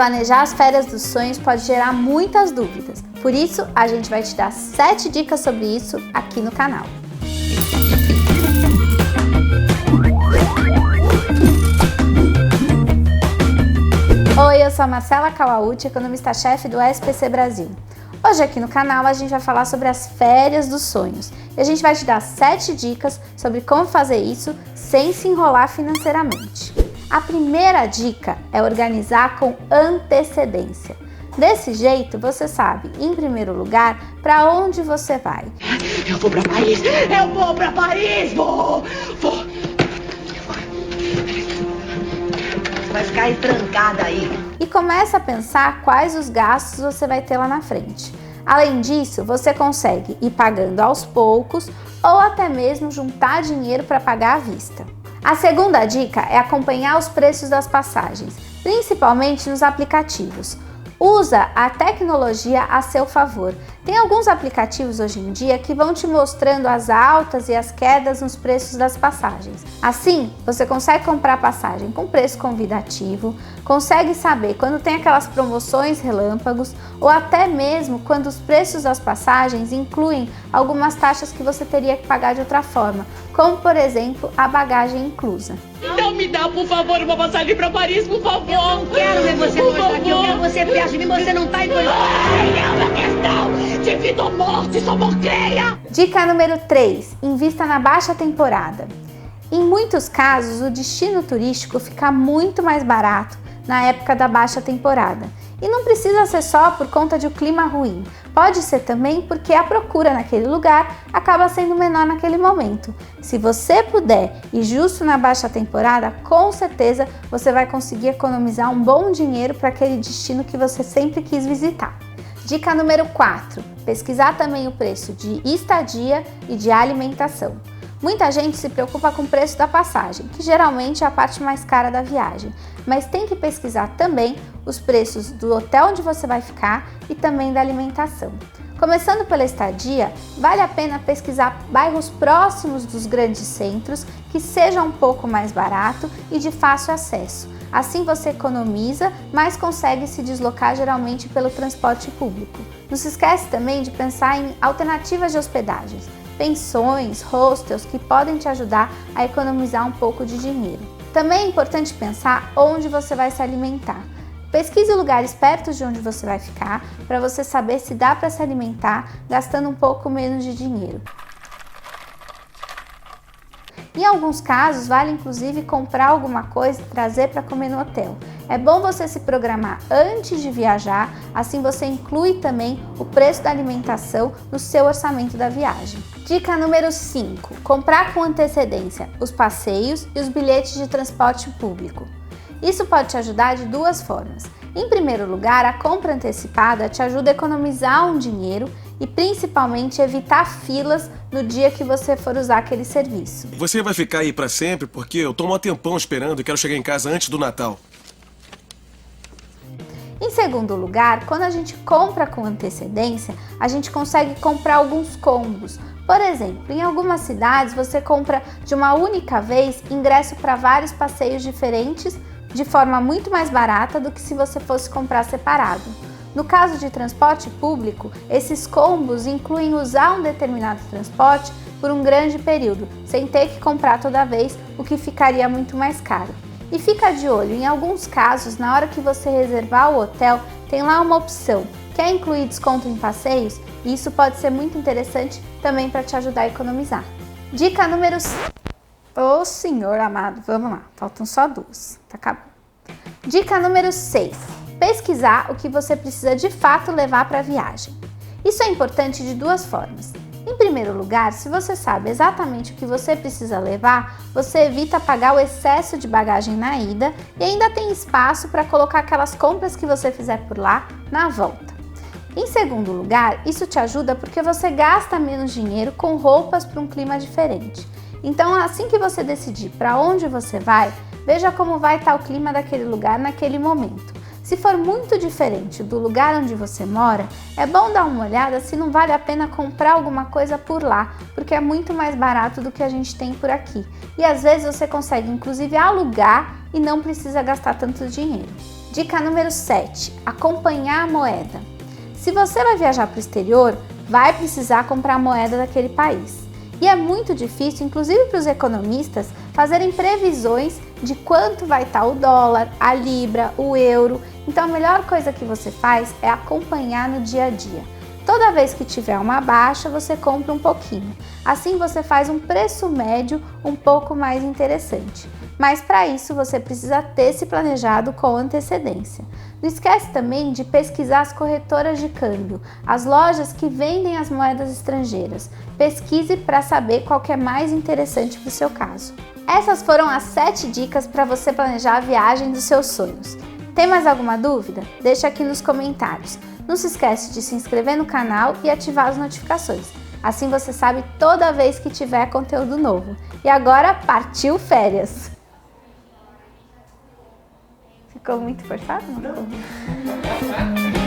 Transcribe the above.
planejar as férias dos sonhos pode gerar muitas dúvidas. Por isso, a gente vai te dar 7 dicas sobre isso aqui no canal. Oi, eu sou a Marcela Kawauchi, economista-chefe do SPC Brasil. Hoje aqui no canal a gente vai falar sobre as férias dos sonhos e a gente vai te dar 7 dicas sobre como fazer isso sem se enrolar financeiramente. A primeira dica é organizar com antecedência. Desse jeito você sabe, em primeiro lugar, para onde você vai. Eu vou para Paris! Eu vou para Paris! Vou! Você vai ficar aí trancada aí. E começa a pensar quais os gastos você vai ter lá na frente. Além disso, você consegue ir pagando aos poucos ou até mesmo juntar dinheiro para pagar à vista. A segunda dica é acompanhar os preços das passagens, principalmente nos aplicativos. Usa a tecnologia a seu favor. Tem alguns aplicativos hoje em dia que vão te mostrando as altas e as quedas nos preços das passagens. Assim, você consegue comprar passagem com preço convidativo, consegue saber quando tem aquelas promoções relâmpagos ou até mesmo quando os preços das passagens incluem algumas taxas que você teria que pagar de outra forma, como por exemplo a bagagem inclusa. Então me dá, por favor, uma passagem para Paris, por favor. Eu não quero ver você mostrar aqui, eu quero você perto de mim, você não tá entendendo. É uma questão de vida ou morte, só morteia. Dica número 3, invista na baixa temporada. Em muitos casos, o destino turístico fica muito mais barato na época da baixa temporada. E não precisa ser só por conta de um clima ruim, pode ser também porque a procura naquele lugar acaba sendo menor naquele momento. Se você puder ir justo na baixa temporada, com certeza você vai conseguir economizar um bom dinheiro para aquele destino que você sempre quis visitar. Dica número 4, pesquisar também o preço de estadia e de alimentação. Muita gente se preocupa com o preço da passagem, que geralmente é a parte mais cara da viagem, mas tem que pesquisar também os preços do hotel onde você vai ficar e também da alimentação. Começando pela estadia, vale a pena pesquisar bairros próximos dos grandes centros que seja um pouco mais barato e de fácil acesso. Assim você economiza, mas consegue se deslocar geralmente pelo transporte público. Não se esquece também de pensar em alternativas de hospedagens, pensões, hostels que podem te ajudar a economizar um pouco de dinheiro. Também é importante pensar onde você vai se alimentar. Pesquise lugares perto de onde você vai ficar para você saber se dá para se alimentar gastando um pouco menos de dinheiro. Em alguns casos, vale inclusive comprar alguma coisa e trazer para comer no hotel. É bom você se programar antes de viajar, assim você inclui também o preço da alimentação no seu orçamento da viagem. Dica número 5, comprar com antecedência os passeios e os bilhetes de transporte público. Isso pode te ajudar de duas formas. Em primeiro lugar, a compra antecipada te ajuda a economizar um dinheiro e principalmente evitar filas no dia que você for usar aquele serviço. Você vai ficar aí pra sempre porque eu tô um tempão esperando e quero chegar em casa antes do Natal. Em segundo lugar, quando a gente compra com antecedência, a gente consegue comprar alguns combos. Por exemplo, em algumas cidades você compra de uma única vez ingresso para vários passeios diferentes de forma muito mais barata do que se você fosse comprar separado. No caso de transporte público, esses combos incluem usar um determinado transporte por um grande período, sem ter que comprar toda vez, o que ficaria muito mais caro. E fica de olho, em alguns casos, na hora que você reservar o hotel, tem lá uma opção, quer incluir desconto em passeios? E isso pode ser muito interessante também para te ajudar a economizar. Dica número 5. Ô senhor amado, vamos lá, faltam só 2, tá acabando. Dica número 6. Pesquisar o que você precisa de fato levar para a viagem. Isso é importante de duas formas. Em primeiro lugar, se você sabe exatamente o que você precisa levar, você evita pagar o excesso de bagagem na ida e ainda tem espaço para colocar aquelas compras que você fizer por lá na volta. Em segundo lugar, isso te ajuda porque você gasta menos dinheiro com roupas para um clima diferente. Então, assim que você decidir para onde você vai, veja como vai estar o clima daquele lugar naquele momento. Se for muito diferente do lugar onde você mora, é bom dar uma olhada se não vale a pena comprar alguma coisa por lá, porque é muito mais barato do que a gente tem por aqui. E às vezes você consegue inclusive alugar e não precisa gastar tanto dinheiro. Dica número 7, acompanhar a moeda. Se você vai viajar para o exterior, vai precisar comprar a moeda daquele país. E é muito difícil, inclusive para os economistas, fazerem previsões de quanto vai estar o dólar, a libra, o euro. Então a melhor coisa que você faz é acompanhar no dia a dia. Toda vez que tiver uma baixa, você compra um pouquinho. Assim você faz um preço médio um pouco mais interessante. Mas para isso você precisa ter se planejado com antecedência. Não esquece também de pesquisar as corretoras de câmbio, as lojas que vendem as moedas estrangeiras. Pesquise para saber qual que é mais interessante para o seu caso. Essas foram as 7 dicas para você planejar a viagem dos seus sonhos. Tem mais alguma dúvida? Deixa aqui nos comentários. Não se esquece de se inscrever no canal e ativar as notificações. Assim você sabe toda vez que tiver conteúdo novo. E agora, partiu férias! Ficou muito forçado? Não ficou?